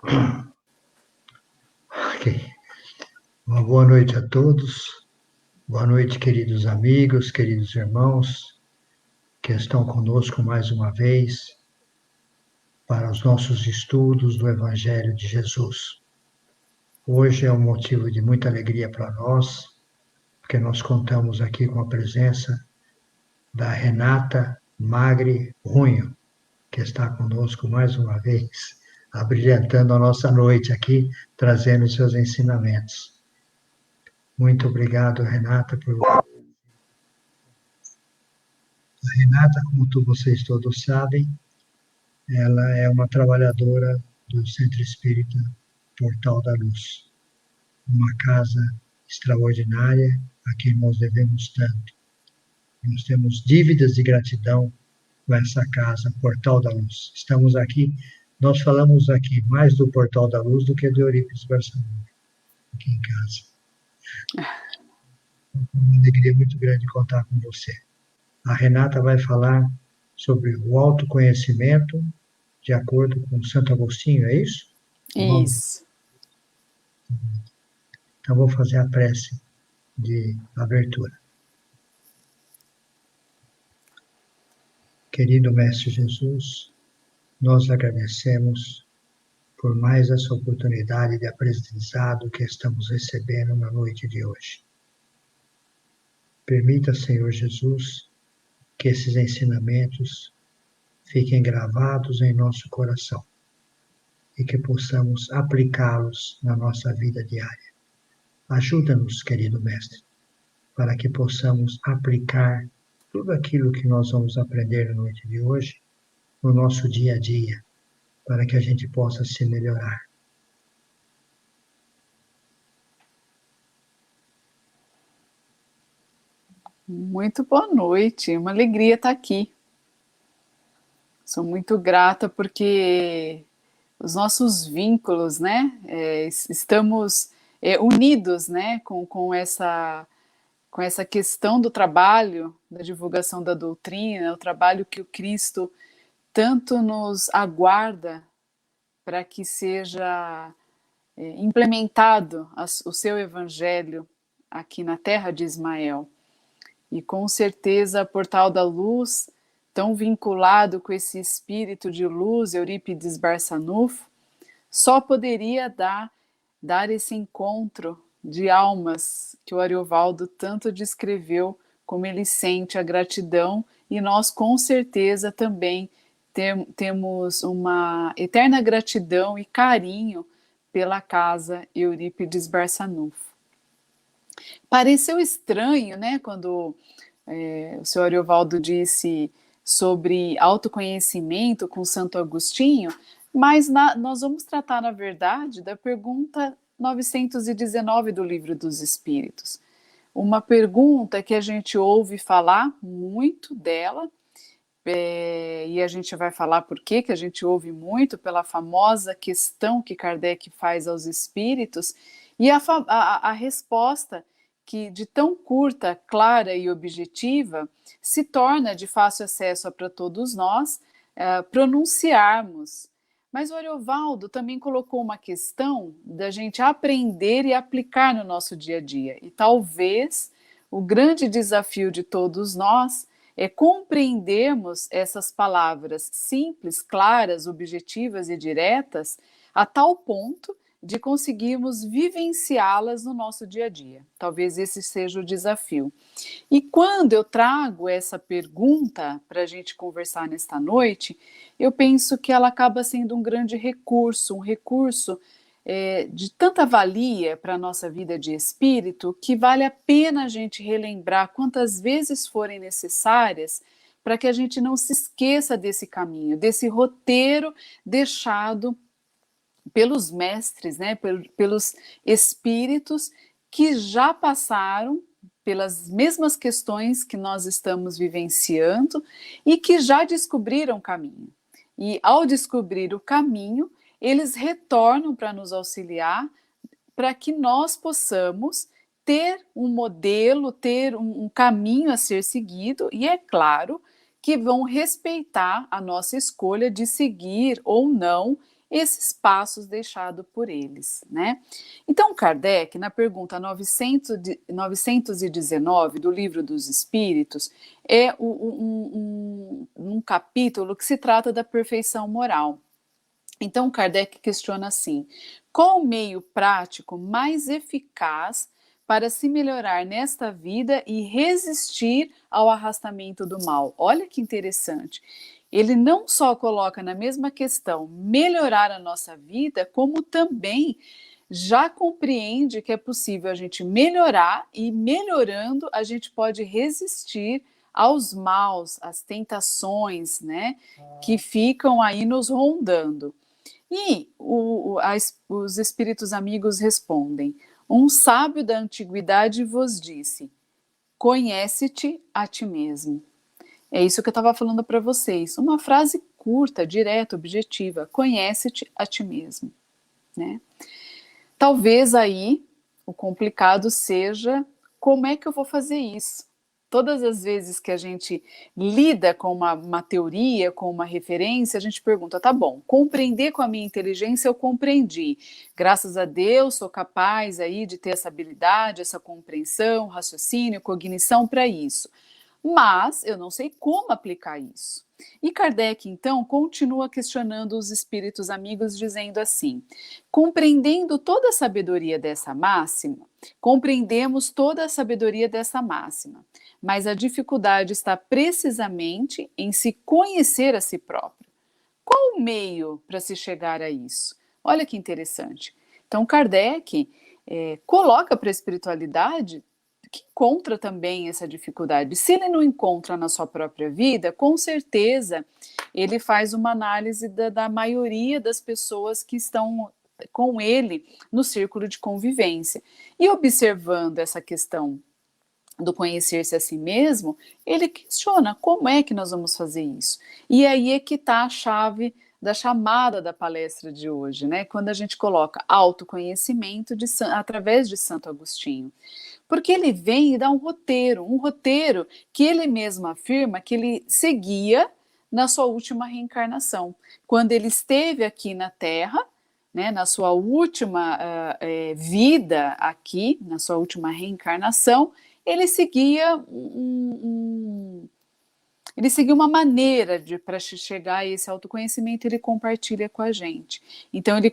Ok. Uma boa noite a todos. Boa noite, queridos amigos, queridos irmãos que estão conosco mais uma vez para os nossos estudos do Evangelho de Jesus. Hoje é um motivo de muita alegria para nós, porque nós contamos aqui com a presença da Renata Magri Runho, que está conosco mais uma vez, abrilhantando a nossa noite aqui, trazendo seus ensinamentos. Muito obrigado, Renata, por... A Renata, como vocês todos sabem, ela é uma trabalhadora do Centro Espírita Portal da Luz, uma casa extraordinária a quem nós devemos tanto. Nós temos dívidas de gratidão com essa casa, Portal da Luz. Estamos aqui, nós falamos aqui mais do Portal da Luz do que do Eurípides Barçanufo, aqui em casa. É uma alegria muito grande contar com você. A Renata vai falar sobre o autoconhecimento de acordo com Santo Agostinho, é isso? Isso. Então, vou fazer a prece de abertura. Querido Mestre Jesus, nós agradecemos por mais essa oportunidade de aprendizado que estamos recebendo na noite de hoje. Permita, Senhor Jesus, que esses ensinamentos fiquem gravados em nosso coração e que possamos aplicá-los na nossa vida diária. Ajuda-nos, querido Mestre, para que possamos aplicar tudo aquilo que nós vamos aprender na noite de hoje no nosso dia a dia, para que a gente possa se melhorar. Muito boa noite, uma alegria estar aqui. Sou muito grata porque os nossos vínculos, né, estamos unidos, né, com essa questão do trabalho, da divulgação da doutrina, o trabalho que o Cristo tanto nos aguarda para que seja implementado o seu evangelho aqui na terra de Ismael. E com certeza Portal da Luz, tão vinculado com esse espírito de luz, Eurípides Barçanufo, só poderia dar esse encontro de almas que o Ariovaldo tanto descreveu, como ele sente a gratidão, e nós com certeza também temos uma eterna gratidão e carinho pela casa Eurípides Barçanufo. Pareceu estranho, né, quando o senhor Ariovaldo disse sobre autoconhecimento com Santo Agostinho, mas nós vamos tratar, na verdade, da pergunta 919 do Livro dos Espíritos. Uma pergunta que a gente ouve falar muito dela, e a gente vai falar por que a gente ouve muito, pela famosa questão que Kardec faz aos espíritos, e a resposta que, de tão curta, clara e objetiva, se torna de fácil acesso para todos nós pronunciarmos. Mas o Ariovaldo também colocou uma questão da gente aprender e aplicar no nosso dia a dia. E talvez o grande desafio de todos nós é compreendermos essas palavras simples, claras, objetivas e diretas a tal ponto de conseguirmos vivenciá-las no nosso dia a dia. Talvez esse seja o desafio. E quando eu trago essa pergunta para a gente conversar nesta noite, eu penso que ela acaba sendo um grande recurso, um recurso de tanta valia para a nossa vida de espírito, que vale a pena a gente relembrar quantas vezes forem necessárias, para que a gente não se esqueça desse caminho, desse roteiro deixado pelos mestres, né, pelos espíritos que já passaram pelas mesmas questões que nós estamos vivenciando e que já descobriram o caminho. E ao descobrir o caminho, eles retornam para nos auxiliar, para que nós possamos ter um modelo, ter um caminho a ser seguido, e é claro que vão respeitar a nossa escolha de seguir ou não esses passos deixados por eles, né? Então, Kardec, na pergunta 919 do Livro dos Espíritos, é um capítulo que se trata da perfeição moral. Então, Kardec questiona assim: qual o meio prático mais eficaz para se melhorar nesta vida e resistir ao arrastamento do mal? Olha que interessante. Ele não só coloca na mesma questão melhorar a nossa vida, como também já compreende que é possível a gente melhorar e, melhorando, a gente pode resistir aos maus, às tentações, né, que ficam aí nos rondando. E os espíritos amigos respondem: um sábio da antiguidade vos disse: conhece-te a ti mesmo. É isso que eu estava falando para vocês. Uma frase curta, direta, objetiva: conhece-te a ti mesmo, né? Talvez aí o complicado seja como é que eu vou fazer isso. Todas as vezes que a gente lida com uma teoria, com uma referência, a gente pergunta, tá bom, compreender com a minha inteligência eu compreendi. Graças a Deus sou capaz aí de ter essa habilidade, essa compreensão, raciocínio, cognição para isso. Mas eu não sei como aplicar isso. E Kardec, então, continua questionando os espíritos amigos, dizendo assim: compreendendo toda a sabedoria dessa máxima, compreendemos toda a sabedoria dessa máxima, mas a dificuldade está precisamente em se conhecer a si próprio. Qual o meio para se chegar a isso? Olha que interessante. Então, Kardec coloca para a espiritualidade que encontra também essa dificuldade. Se ele não encontra na sua própria vida, com certeza ele faz uma análise da maioria das pessoas que estão com ele no círculo de convivência. E observando essa questão do conhecer-se a si mesmo, ele questiona como é que nós vamos fazer isso. E aí é que está a chave da chamada da palestra de hoje, né? Quando a gente coloca autoconhecimento através de Santo Agostinho. Porque ele vem e dá um roteiro que ele mesmo afirma que ele seguia na sua última reencarnação. Quando ele esteve aqui na Terra, né, na sua última vida aqui, na sua última reencarnação, ele seguia ele seguiu uma maneira para chegar a esse autoconhecimento, ele compartilha com a gente. Então ele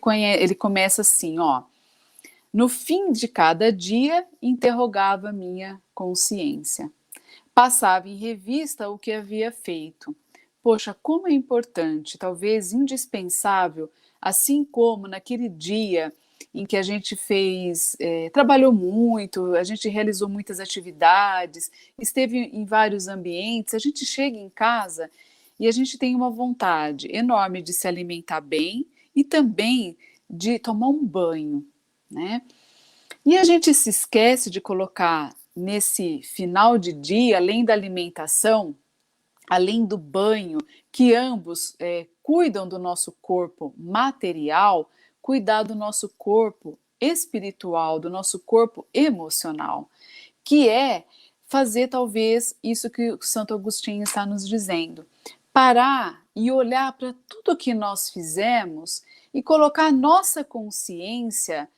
começa assim, ó: no fim de cada dia, interrogava minha consciência. Passava em revista o que havia feito. Poxa, como é importante, talvez indispensável, assim como naquele dia em que a gente trabalhou muito, a gente realizou muitas atividades, esteve em vários ambientes, a gente chega em casa e a gente tem uma vontade enorme de se alimentar bem e também de tomar um banho, né? E a gente se esquece de colocar nesse final de dia, além da alimentação, além do banho, que ambos cuidam do nosso corpo material, cuidar do nosso corpo espiritual, do nosso corpo emocional, que é fazer talvez isso que o Santo Agostinho está nos dizendo: parar e olhar para tudo que nós fizemos e colocar a nossa consciência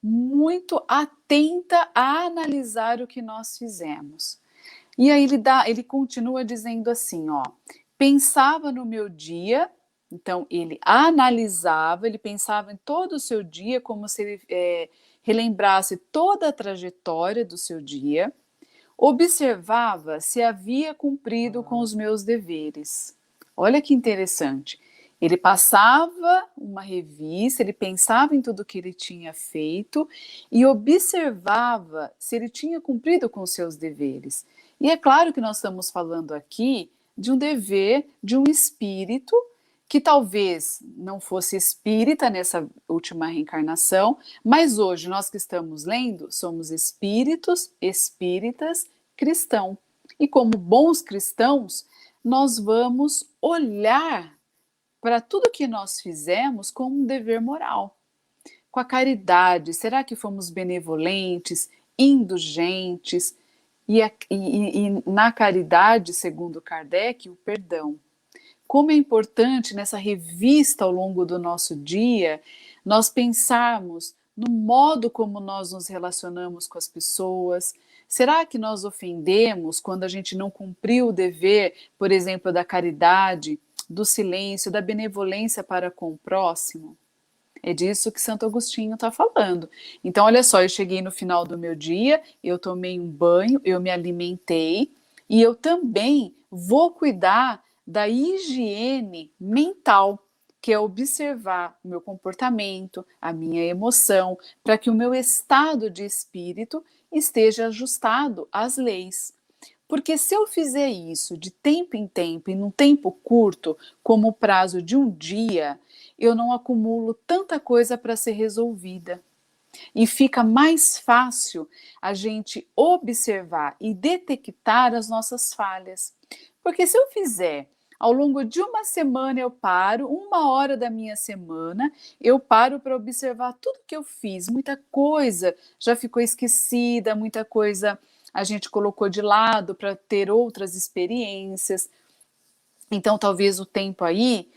muito atenta a analisar o que nós fizemos. E aí ele continua dizendo assim, ó: pensava no meu dia, então ele analisava, ele pensava em todo o seu dia, como se ele relembrasse toda a trajetória do seu dia, observava se havia cumprido com os meus deveres. Olha que interessante. Ele passava uma revista, ele pensava em tudo que ele tinha feito e observava se ele tinha cumprido com os seus deveres. E é claro que nós estamos falando aqui de um dever de um espírito que talvez não fosse espírita nessa última reencarnação, mas hoje nós que estamos lendo somos espíritos, espíritas, cristãos. E como bons cristãos, nós vamos olhar para tudo que nós fizemos com um dever moral, com a caridade. Será que fomos benevolentes, indulgentes? E na caridade, segundo Kardec, o perdão. como é importante nessa revista ao longo do nosso dia nós pensarmos no modo como nós nos relacionamos com as pessoas. Será que nós ofendemos quando a gente não cumpriu o dever, por exemplo, da caridade, do silêncio, da benevolência para com o próximo? É disso que Santo Agostinho está falando. Então, olha só, eu cheguei no final do meu dia, eu tomei um banho, eu me alimentei e eu também vou cuidar da higiene mental, que é observar o meu comportamento, a minha emoção, para que o meu estado de espírito esteja ajustado às leis. Porque se eu fizer isso de tempo em tempo e num tempo curto, como o prazo de um dia, eu não acumulo tanta coisa para ser resolvida. E fica mais fácil a gente observar e detectar as nossas falhas. Porque se eu fizer ao longo de uma semana, eu paro, 1 hora da minha semana, eu paro para observar tudo que eu fiz. Muita coisa já ficou esquecida, muita coisa a gente colocou de lado para ter outras experiências. Então, talvez o tempo aí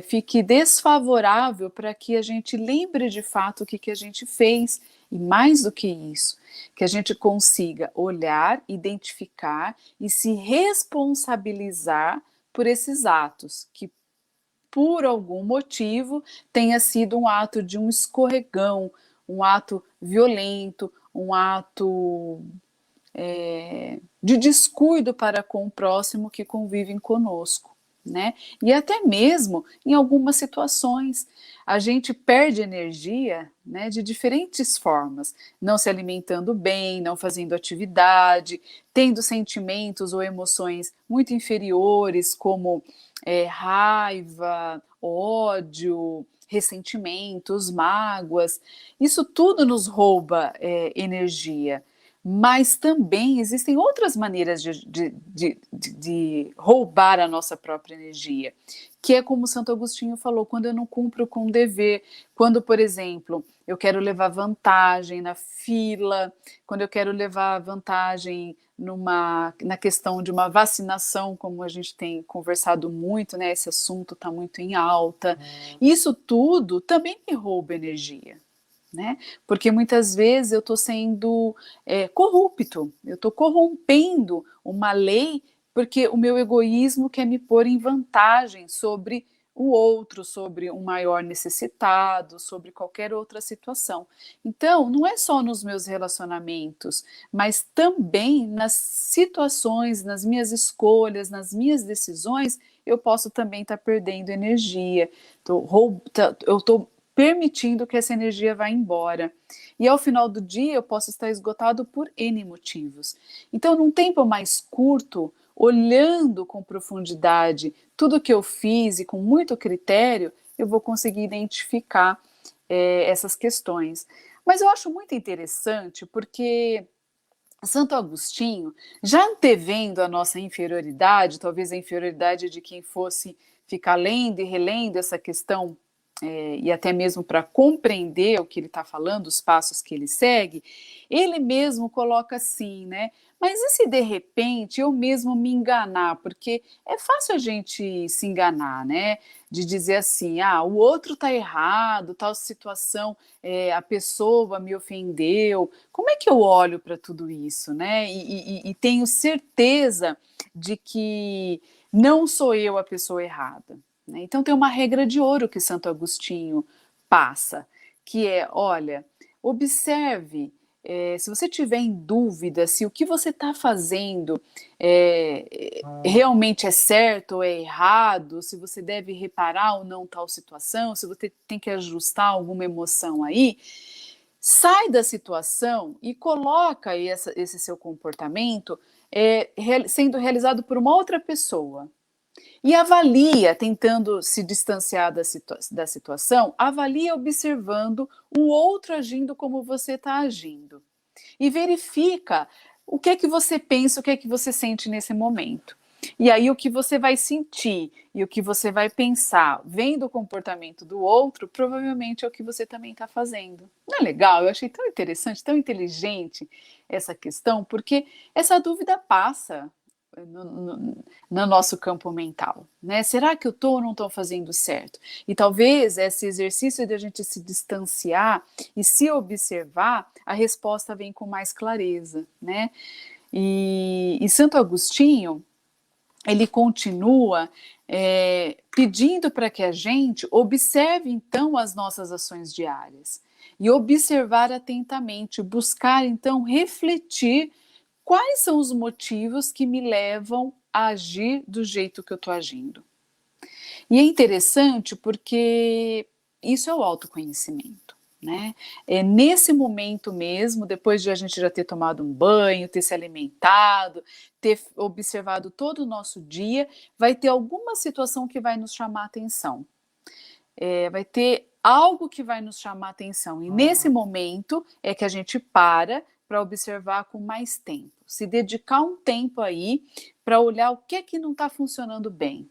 fique desfavorável para que a gente lembre de fato o que, que a gente fez. E mais do que isso, que a gente consiga olhar, identificar e se responsabilizar por esses atos, que por algum motivo tenha sido um ato de um escorregão, um ato violento, um ato de descuido para com o próximo que convivem conosco, né? E até mesmo em algumas situações a gente perde energia, né, de diferentes formas, não se alimentando bem, não fazendo atividade, tendo sentimentos ou emoções muito inferiores, como raiva, ódio, ressentimentos, mágoas. Isso tudo nos rouba energia. Mas também existem outras maneiras de roubar a nossa própria energia, que é como Santo Agostinho falou, quando eu não cumpro com o dever, quando, por exemplo, eu quero levar vantagem na fila, quando eu quero levar vantagem na questão de uma vacinação, como a gente tem conversado muito, né? Esse assunto está muito em alta. Isso tudo também me rouba energia. Né? Porque muitas vezes eu estou sendo corrupto, eu estou corrompendo uma lei porque o meu egoísmo quer me pôr em vantagem sobre o outro, sobre um maior necessitado, sobre qualquer outra situação. Então, não é só nos meus relacionamentos, mas também nas situações, nas minhas escolhas, nas minhas decisões, eu posso também estar perdendo energia. Eu estou permitindo que essa energia vá embora. E ao final do dia eu posso estar esgotado por N motivos. Então, num tempo mais curto, olhando com profundidade tudo que eu fiz e com muito critério, eu vou conseguir identificar essas questões. Mas eu acho muito interessante porque Santo Agostinho, já antevendo a nossa inferioridade, talvez a inferioridade de quem fosse ficar lendo e relendo essa questão e até mesmo para compreender o que ele está falando, os passos que ele segue, ele mesmo coloca assim, né? Mas e se de repente eu mesmo me enganar? Porque é fácil a gente se enganar, né? De dizer assim, o outro está errado, tal situação, a pessoa me ofendeu. Como é que eu olho para tudo isso, né? E tenho certeza de que não sou eu a pessoa errada. Então tem uma regra de ouro que Santo Agostinho passa, que é, olha, observe, se você tiver em dúvida se o que você está fazendo realmente é certo ou é errado, se você deve reparar ou não tal situação, se você tem que ajustar alguma emoção aí, sai da situação e coloca esse seu comportamento sendo realizado por uma outra pessoa. E avalia, tentando se distanciar da situação, avalia observando o outro agindo como você está agindo. E verifica o que é que você pensa, o que é que você sente nesse momento. E aí o que você vai sentir e o que você vai pensar vendo o comportamento do outro, provavelmente é o que você também está fazendo. Não é legal? Eu achei tão interessante, tão inteligente essa questão, porque essa dúvida passa. no nosso campo mental, né? Será que eu estou ou não estou fazendo certo? E talvez esse exercício de a gente se distanciar e se observar, a resposta vem com mais clareza, né? E Santo Agostinho, ele continua pedindo para que a gente observe então as nossas ações diárias e observar atentamente, buscar então refletir quais são os motivos que me levam a agir do jeito que eu estou agindo. E é interessante porque isso é o autoconhecimento, né? É nesse momento mesmo, depois de a gente já ter tomado um banho, ter se alimentado, ter observado todo o nosso dia, vai ter alguma situação que vai nos chamar a atenção. Vai ter algo que vai nos chamar a atenção. E nesse momento é que a gente para observar com mais tempo. Se dedicar um tempo aí para olhar o que é que não está funcionando bem.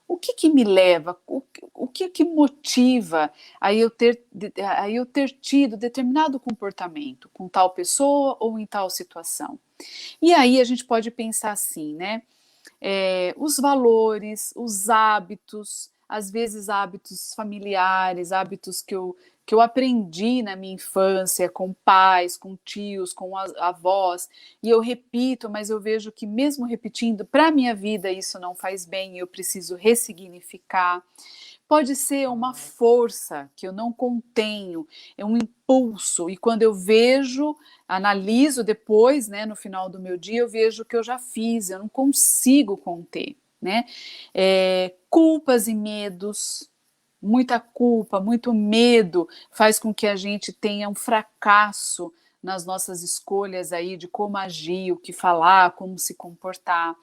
O que me leva, o que motiva a eu ter tido determinado comportamento com tal pessoa ou em tal situação? E aí a gente pode pensar assim, né? Os valores, os hábitos, às vezes hábitos familiares, hábitos que eu aprendi na minha infância com pais, com tios, com avós, e eu repito, mas eu vejo que mesmo repetindo, para a minha vida isso não faz bem, eu preciso ressignificar. Pode ser uma força que eu não contenho, é um impulso, e quando eu vejo, analiso depois, né, no final do meu dia, eu vejo que eu já fiz, eu não consigo conter, né? Culpas e medos, muita culpa, muito medo faz com que a gente tenha um fracasso nas nossas escolhas aí de como agir, o que falar, como se comportar.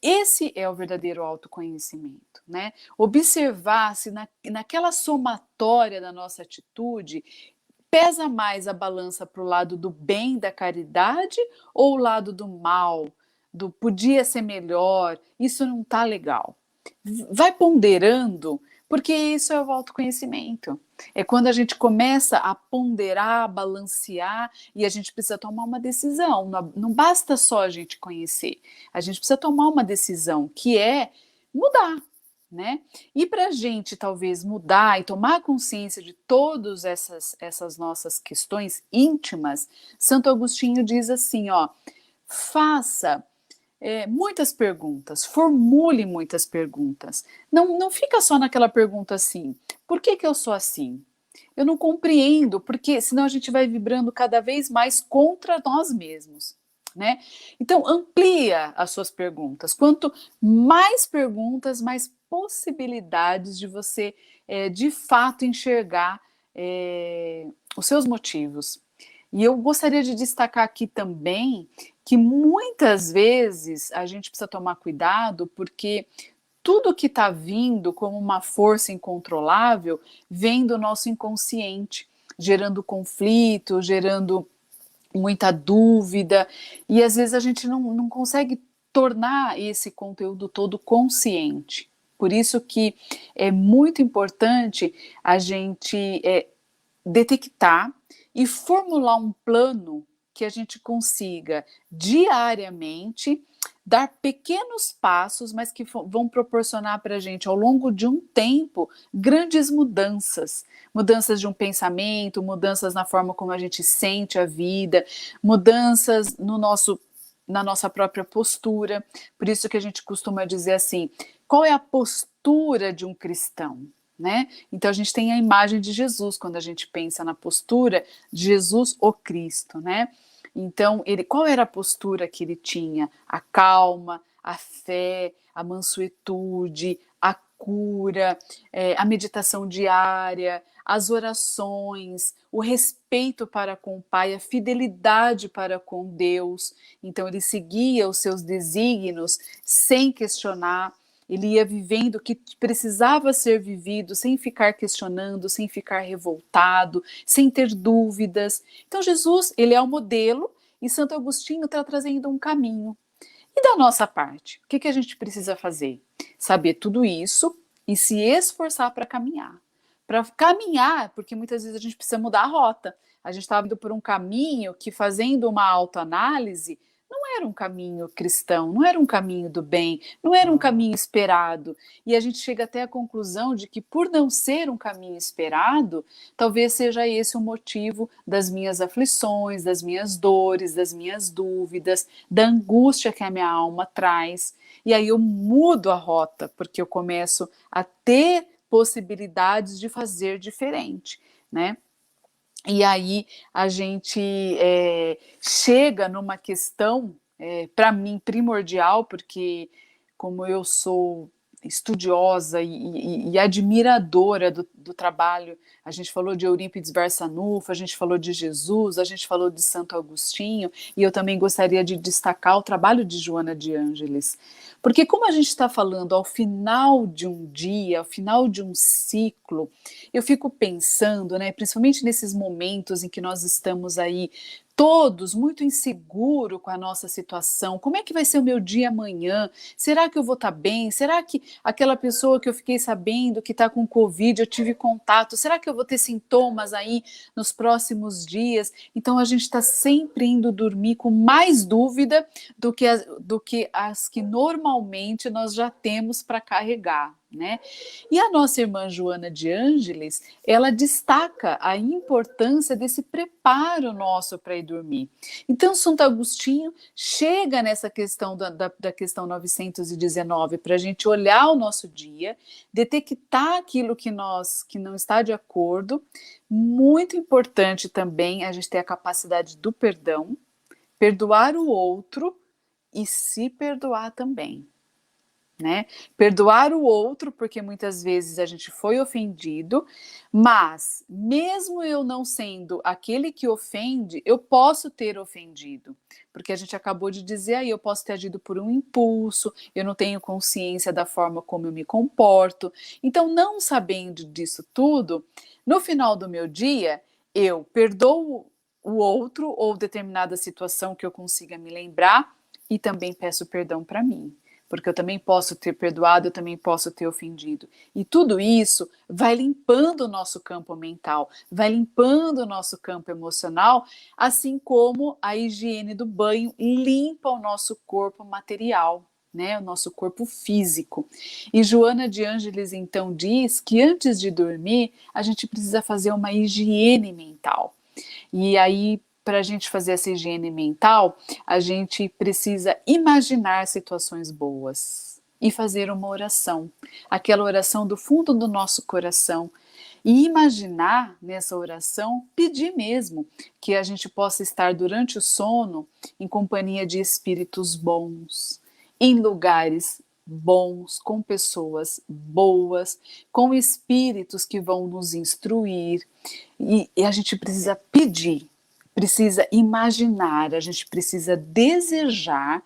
Esse é o verdadeiro autoconhecimento, né? Observar se naquela somatória da nossa atitude pesa mais a balança para o lado do bem, da caridade, ou o lado do mal, do podia ser melhor, isso não está legal. Vai ponderando, porque isso é o autoconhecimento. É quando a gente começa a ponderar, a balancear, e a gente precisa tomar uma decisão. Não basta só a gente conhecer, a gente precisa tomar uma decisão, que é mudar, né? E para a gente talvez mudar e tomar consciência de todas essas nossas questões íntimas, Santo Agostinho diz assim, ó, faça muitas perguntas, formule muitas perguntas. Não fica só naquela pergunta assim, por que eu sou assim? Eu não compreendo, porque senão a gente vai vibrando cada vez mais contra nós mesmos, né? Então, amplia as suas perguntas. Quanto mais perguntas, mais possibilidades de você, de fato, enxergar os seus motivos. E eu gostaria de destacar aqui também que muitas vezes a gente precisa tomar cuidado, porque tudo que está vindo como uma força incontrolável vem do nosso inconsciente, gerando conflito, gerando muita dúvida, e às vezes a gente não consegue tornar esse conteúdo todo consciente. Por isso que é muito importante a gente detectar e formular um plano que a gente consiga diariamente dar pequenos passos, mas que vão proporcionar para a gente, ao longo de um tempo, grandes mudanças. Mudanças de um pensamento, mudanças na forma como a gente sente a vida, mudanças na nossa própria postura. Por isso que a gente costuma dizer assim, qual é a postura de um cristão? Né? Então a gente tem a imagem de Jesus quando a gente pensa na postura de Jesus, o Cristo, né? Então, qual era a postura que ele tinha? A calma, a fé, a mansuetude, a cura, a meditação diária, as orações, o respeito para com o Pai, a fidelidade para com Deus. Então, ele seguia os seus desígnios sem questionar. Ele ia vivendo o que precisava ser vivido, sem ficar questionando, sem ficar revoltado, sem ter dúvidas. Então Jesus, ele é o modelo, e Santo Agostinho está trazendo um caminho. E da nossa parte, o que a gente precisa fazer? Saber tudo isso e se esforçar para caminhar. Para caminhar, porque muitas vezes a gente precisa mudar a rota. A gente estava indo por um caminho que, fazendo uma autoanálise, não era um caminho cristão, não era um caminho do bem, não era um caminho esperado. E a gente chega até a conclusão de que, por não ser um caminho esperado, talvez seja esse o motivo das minhas aflições, das minhas dores, das minhas dúvidas, da angústia que a minha alma traz. E aí eu mudo a rota, porque eu começo a ter possibilidades de fazer diferente, né? E aí a gente chega numa questão, para mim, primordial, porque como eu sou estudiosa e admiradora do trabalho, a gente falou de Eurípides Barçanufo, a gente falou de Jesus, a gente falou de Santo Agostinho, e eu também gostaria de destacar o trabalho de Joana de Ângeles. Porque como a gente está falando ao final de um dia, ao final de um ciclo, eu fico pensando, né, principalmente nesses momentos em que nós estamos aí todos muito inseguros com a nossa situação. Como é que vai ser o meu dia amanhã? Será que eu vou estar bem? Será que aquela pessoa que eu fiquei sabendo que está com Covid, eu tive contato, será que eu vou ter sintomas aí nos próximos dias? Então a gente está sempre indo dormir com mais dúvida do que as que normalmente nós já temos para carregar, né? E a nossa irmã Joana de Ângeles, ela destaca a importância desse preparo nosso para ir dormir. Então, Santo Agostinho chega nessa questão da questão 919 para a gente olhar o nosso dia, detectar aquilo que não está de acordo. Muito importante também a gente ter a capacidade do perdão, perdoar o outro e se perdoar também. Né? Perdoar o outro, porque muitas vezes a gente foi ofendido, mas mesmo eu não sendo aquele que ofende, eu posso ter ofendido, porque a gente acabou de dizer aí, eu posso ter agido por um impulso, eu não tenho consciência da forma como eu me comporto. Então, não sabendo disso tudo, no final do meu dia, eu perdoo o outro ou determinada situação que eu consiga me lembrar e também peço perdão para mim. Porque eu também posso ter perdoado, eu também posso ter ofendido. E tudo isso vai limpando o nosso campo mental, vai limpando o nosso campo emocional, assim como a higiene do banho limpa o nosso corpo material, né, o nosso corpo físico. E Joana de Ângeles então diz que antes de dormir, a gente precisa fazer uma higiene mental. E aí, para a gente fazer essa higiene mental, a gente precisa imaginar situações boas e fazer uma oração, aquela oração do fundo do nosso coração. E imaginar nessa oração, pedir mesmo que a gente possa estar durante o sono em companhia de espíritos bons, em lugares bons, com pessoas boas, com espíritos que vão nos instruir. E a gente precisa pedir, precisa imaginar, a gente precisa desejar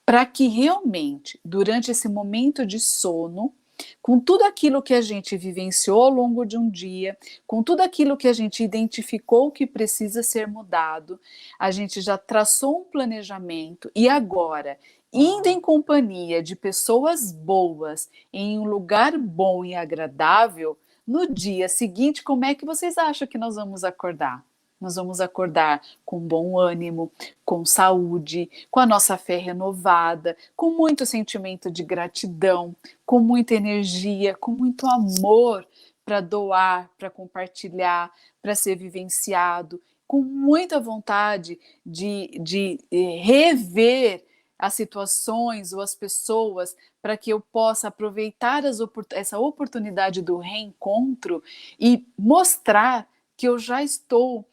para que realmente, durante esse momento de sono, com tudo aquilo que a gente vivenciou ao longo de um dia, com tudo aquilo que a gente identificou que precisa ser mudado, a gente já traçou um planejamento e agora, indo em companhia de pessoas boas, em um lugar bom e agradável, no dia seguinte, como é que vocês acham que nós vamos acordar? Nós vamos acordar com bom ânimo, com saúde, com a nossa fé renovada, com muito sentimento de gratidão, com muita energia, com muito amor para doar, para compartilhar, para ser vivenciado, com muita vontade de rever as situações ou as pessoas para que eu possa aproveitar essa oportunidade do reencontro e mostrar que eu já estou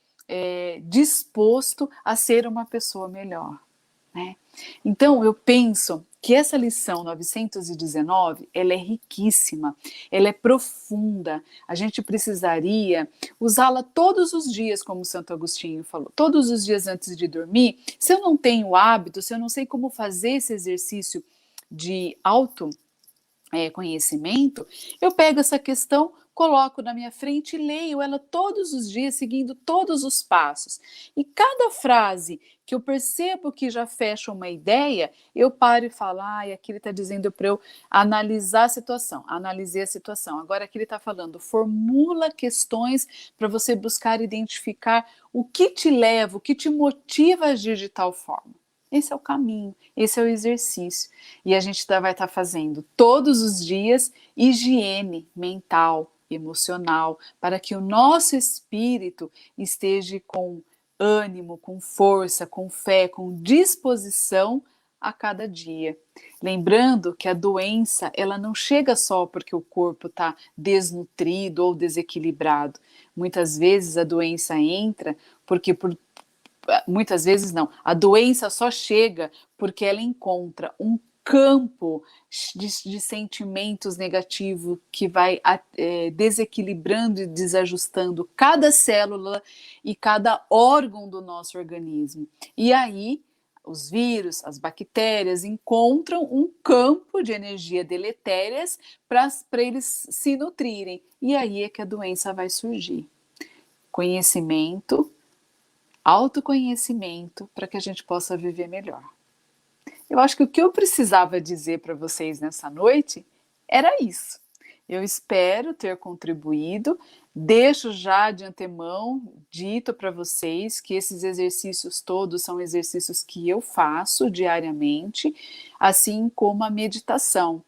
disposto a ser uma pessoa melhor, né? Então eu penso que essa lição 919 ela é riquíssima, ela é profunda, a gente precisaria usá-la todos os dias, como Santo Agostinho falou, todos os dias antes de dormir. Se eu não tenho hábito, se eu não sei como fazer esse exercício de conhecimento, eu pego essa questão, coloco na minha frente e leio ela todos os dias, seguindo todos os passos. E cada frase que eu percebo que já fecha uma ideia, eu paro e falo, aqui ele está dizendo para eu analisar a situação. Analisei a situação. Agora aqui ele está falando, formula questões para você buscar identificar o que te leva, o que te motiva a agir de tal forma. Esse é o caminho, esse é o exercício. E a gente vai estar fazendo todos os dias higiene mental, emocional, para que o nosso espírito esteja com ânimo, com força, com fé, com disposição a cada dia. Lembrando que a doença, ela não chega só porque o corpo está desnutrido ou desequilibrado. Muitas vezes a doença entra porque muitas vezes não. A doença só chega porque ela encontra um campo de sentimentos negativos que vai desequilibrando e desajustando cada célula e cada órgão do nosso organismo. E aí os vírus, as bactérias encontram um campo de energia deletérias para eles se nutrirem. E aí é que a doença vai surgir. Conhecimento, autoconhecimento, para que a gente possa viver melhor. Eu acho que o que eu precisava dizer para vocês nessa noite era isso. Eu espero ter contribuído. Deixo já de antemão dito para vocês que esses exercícios todos são exercícios que eu faço diariamente, assim como a meditação.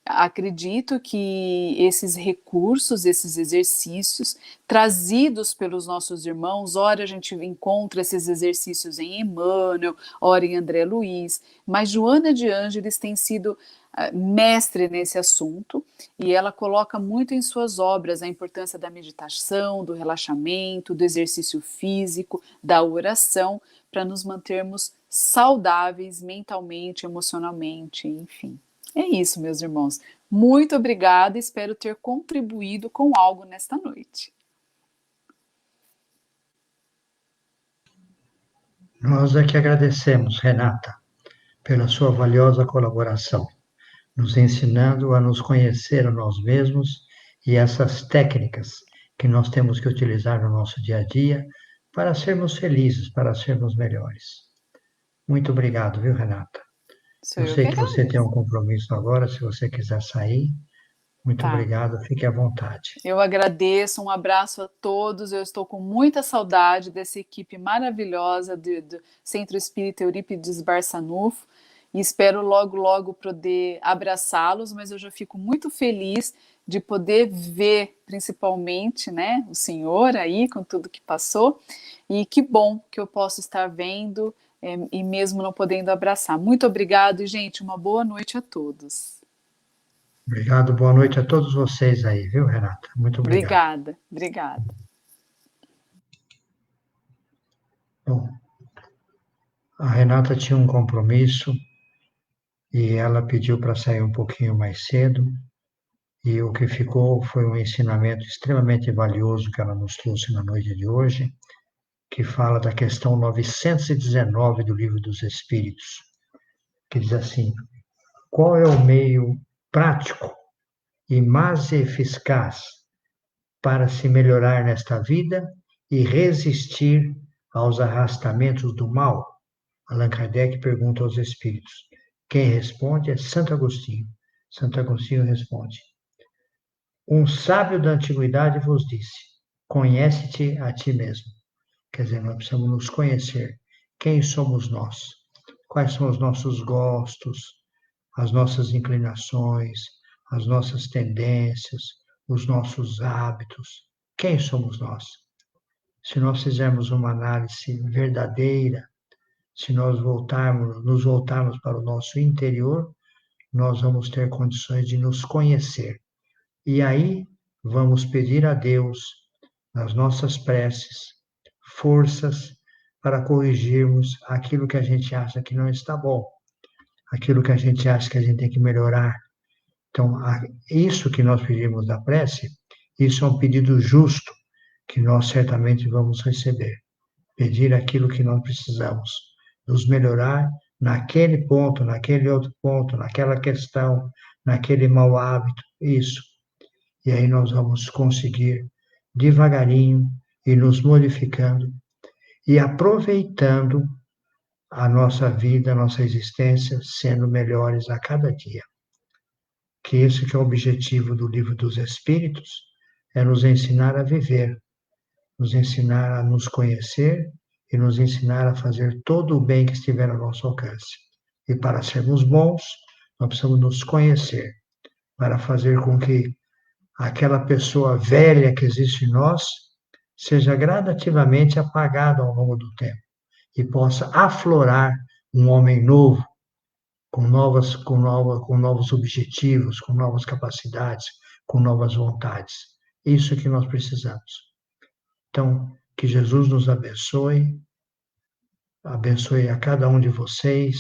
Acredito que esses recursos, esses exercícios trazidos pelos nossos irmãos, ora a gente encontra esses exercícios em Emmanuel, ora em André Luiz, mas Joana de Ângeles tem sido mestre nesse assunto e ela coloca muito em suas obras a importância da meditação, do relaxamento, do exercício físico, da oração, para nos mantermos saudáveis mentalmente, emocionalmente, enfim. É isso, meus irmãos. Muito obrigada, espero ter contribuído com algo nesta noite. Nós é que agradecemos, Renata, pela sua valiosa colaboração, nos ensinando a nos conhecer a nós mesmos e essas técnicas que nós temos que utilizar no nosso dia a dia para sermos felizes, para sermos melhores. Muito obrigado, viu, Renata? Sou Eu eu que sei que você tem agradeço. um compromisso agora, se você quiser sair. Muito Tá. obrigado, fique à vontade. Eu agradeço, um abraço a todos. Eu estou com muita saudade dessa equipe maravilhosa do Centro Espírita Eurípides Barçanufo e espero logo, logo poder abraçá-los, mas eu já fico muito feliz de poder ver, principalmente, né, o senhor aí com tudo que passou, e que bom que eu posso estar vendo e mesmo não podendo abraçar. Muito obrigado e, gente, uma boa noite a todos. Obrigado, boa noite a todos vocês aí, viu, Renata? Muito obrigado. Obrigada, obrigada. Bom, a Renata tinha um compromisso e ela pediu para sair um pouquinho mais cedo, e o que ficou foi um ensinamento extremamente valioso que ela nos trouxe na noite de hoje, que fala da questão 919 do Livro dos Espíritos, que diz assim: qual é o meio prático e mais eficaz para se melhorar nesta vida e resistir aos arrastamentos do mal? Allan Kardec pergunta aos espíritos. Quem responde é Santo Agostinho. Santo Agostinho responde: um sábio da antiguidade vos disse: conhece-te a ti mesmo. Quer dizer, nós precisamos nos conhecer. Quem somos nós? Quais são os nossos gostos, as nossas inclinações, as nossas tendências, os nossos hábitos? Quem somos nós? Se nós fizermos uma análise verdadeira, se nós nos voltarmos para o nosso interior, nós vamos ter condições de nos conhecer. E aí vamos pedir a Deus, nas nossas preces, forças para corrigirmos aquilo que a gente acha que não está bom, aquilo que a gente acha que a gente tem que melhorar. Então, isso que nós pedimos da prece, isso é um pedido justo que nós certamente vamos receber. Pedir aquilo que nós precisamos, nos melhorar naquele ponto, naquele outro ponto, naquela questão, naquele mau hábito, isso. E aí nós vamos conseguir devagarinho e nos modificando e aproveitando a nossa vida, a nossa existência, sendo melhores a cada dia. Que esse que é o objetivo do Livro dos Espíritos, é nos ensinar a viver, nos ensinar a nos conhecer e nos ensinar a fazer todo o bem que estiver ao nosso alcance. E para sermos bons, nós precisamos nos conhecer, para fazer com que aquela pessoa velha que existe em nós seja gradativamente apagada ao longo do tempo e possa aflorar um homem novo, com novos objetivos, com novas capacidades, com novas vontades. Isso que nós precisamos. Então, que Jesus nos abençoe, abençoe a cada um de vocês,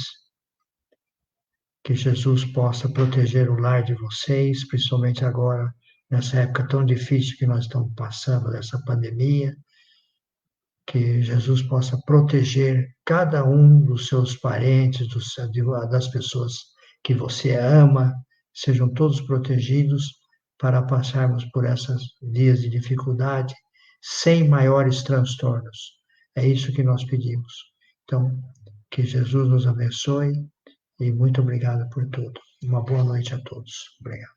que Jesus possa proteger o lar de vocês, principalmente agora, nessa época tão difícil que nós estamos passando, dessa pandemia, que Jesus possa proteger cada um dos seus parentes, das pessoas que você ama, sejam todos protegidos para passarmos por esses dias de dificuldade sem maiores transtornos. É isso que nós pedimos. Então, que Jesus nos abençoe e muito obrigado por tudo. Uma boa noite a todos. Obrigado.